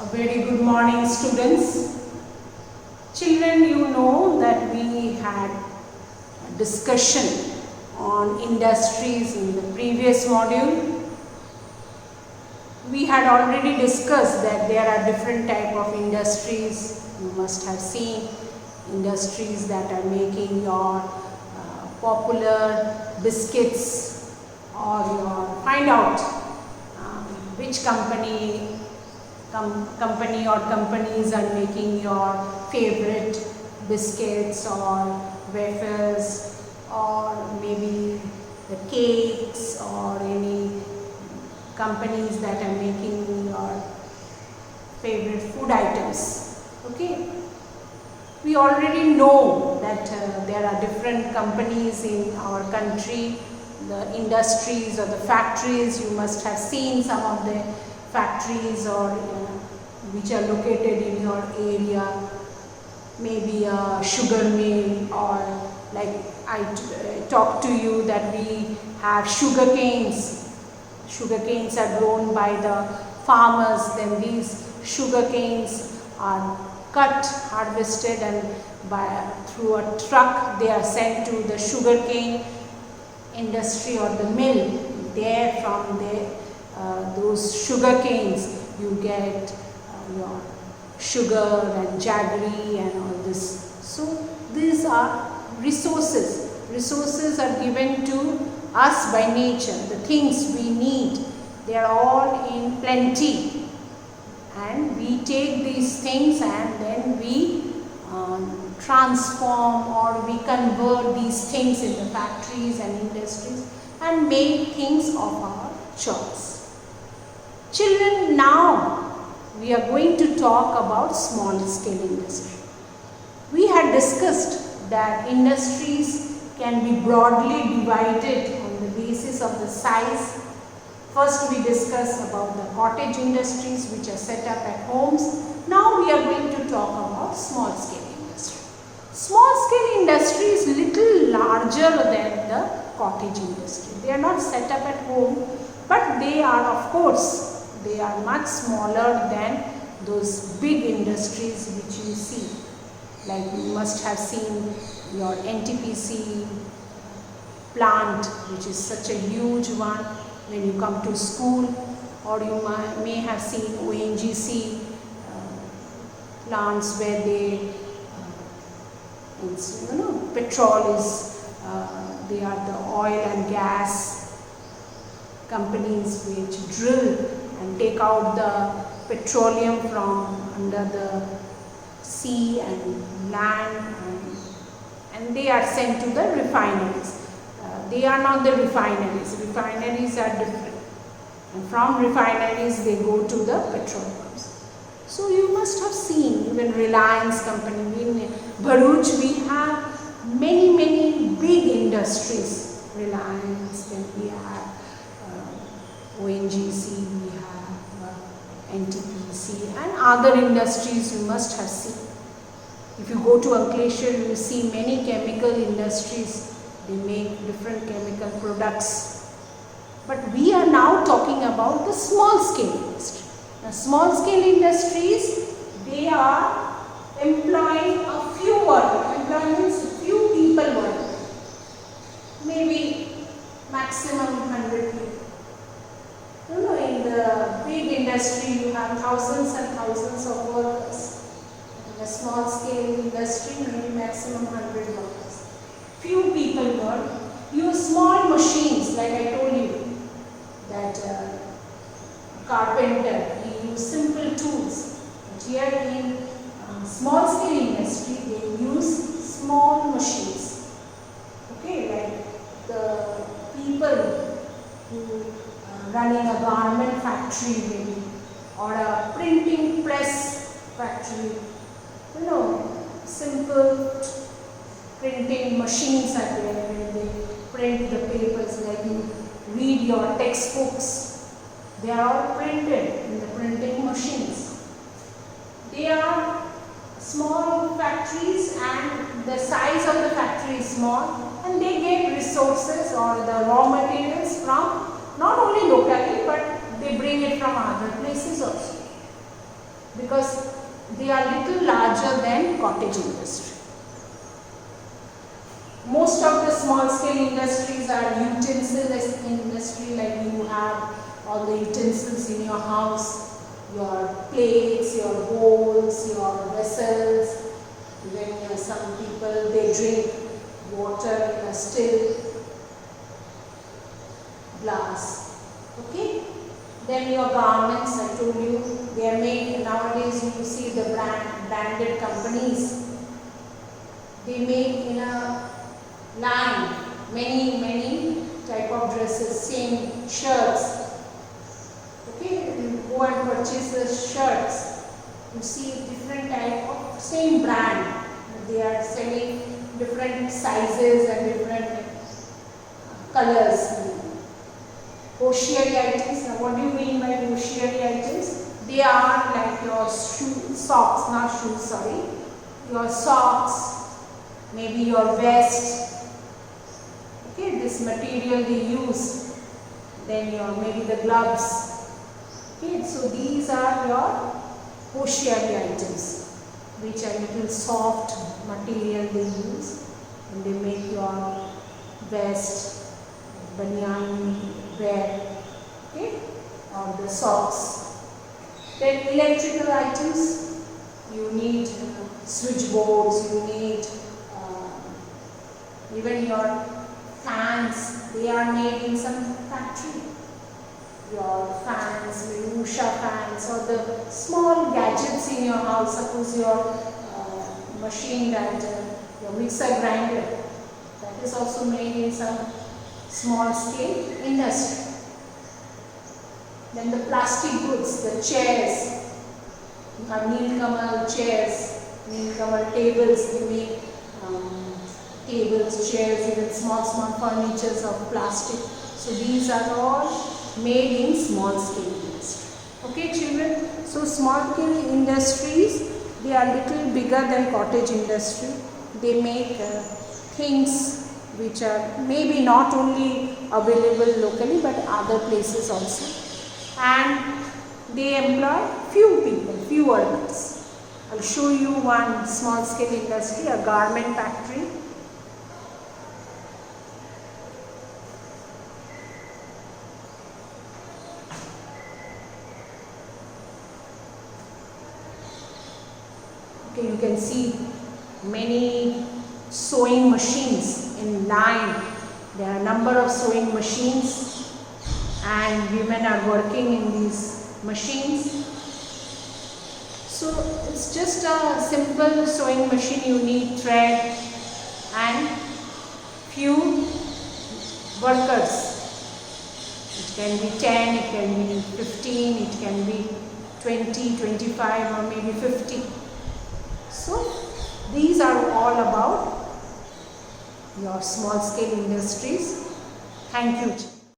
A very good morning, students. Children, you know that we had a discussion on industries in the previous module. We had already discussed that there are different type of industries. You must have seen industries that are making your popular biscuits, or your find out which company or companies are making your favorite biscuits or wafers, or maybe the cakes, or any companies that are making your favorite food items. Okay, we already know that there are different companies in our country, the industries or the factories. You must have seen some of the factories or which are located in your area, maybe a sugar mill, or like I talked to you that we have sugar canes. Sugar canes are grown by the farmers. Then these sugar canes are cut, harvested, and through a truck they are sent to the sugar cane industry or the mill. There, from those sugar canes, you get your sugar and jaggery and all this. So these are resources. Resources are given to us by nature. The things we need, they are all in plenty, and we take these things and then we transform or we convert these things in the factories and industries and make things of our choice. Children, now we are going to talk about small scale industry. We had discussed that industries can be broadly divided on the basis of the size. First we discussed about the cottage industries which are set up at homes. Now we are going to talk about small scale industry. Small scale industry is little larger than the cottage industry. They are not set up at home, but they are, of course, they are much smaller than those big industries which you see. Like you must have seen your NTPC plant, which is such a huge one when you come to school, or you may have seen ONGC plants where they, petrol is, they are the oil and gas companies which drill and take out the petroleum from under the sea and land, and they are sent to the refineries. They are not the refineries. Refineries are different. And from refineries they go to the petrol pumps. So you must have seen even Reliance company. In Bharuch we have many big industries. Reliance, then we have ONGC, we have NTPC, and other industries you must have seen. If you go to Ankleshwar, you will see many chemical industries. They make different chemical products. But we are now talking about the small scale industry. Now, small scale industries, they are employing a few workers. Employing means few people working. Maybe maximum 100 people. In the big industry you have thousands and thousands of workers. In the small scale industry, maybe maximum 100 workers. Few people work. Use small machines, like I told you that carpenter, he use simple tools. But here in small scale industry, they use small machines. Okay, like the people who running a garment factory maybe, or a printing press factory. Simple printing machines are there where they print the papers, like you read your textbooks. They are all printed in the printing machines. They are small factories, and the size of the factory is small, and they get resources or the raw materials from not only locally, but they bring it from other places also. because they are little larger than cottage industry. Most of the small scale industries are utensil industry, like you have all the utensils in your house, your plates, your bowls, your vessels. Then some people, they drink water in a still glass. Okay. Then your garments, I told you, they are made nowadays. You see the branded companies, they make in a line many type of dresses, same shirts. Okay, you go and purchase the shirts, you see different type of same brand, they are selling different sizes and different colors. Hosiery items. Now what do you mean by hosiery items? They are like your socks, not shoes, sorry. Your socks, maybe your vest. Okay, this material they use. Then your maybe the gloves. Okay, so these are your hosiery items, which are little soft material they use, and they make your vest, banyan wear, okay, or the socks. Then electrical items, you need switchboards, you need even your fans, they are made in some factory. Your fans, maybe Usha fans, or the small gadgets in your house, suppose your machine grinder, your mixer grinder, that is also made in some small scale industry. Then the plastic goods, the chairs, you have Nilkamal chairs, Nilkamal tables, you make tables, chairs, even small furnitures of plastic. So these are all made in small scale industry. Okay children, so small scale industries, they are little bigger than cottage industry. They make things which are maybe not only available locally but other places also, and they employ few people, few workers. I'll show you one small scale industry, a garment factory. Okay, you can see many sewing machines in line. There are a number of sewing machines and women are working in these machines. So it's just a simple sewing machine. You need thread and few workers. It can be 10, it can be 15, it can be 20, 25 or maybe 50. So these are all about your small scale industries. Thank you.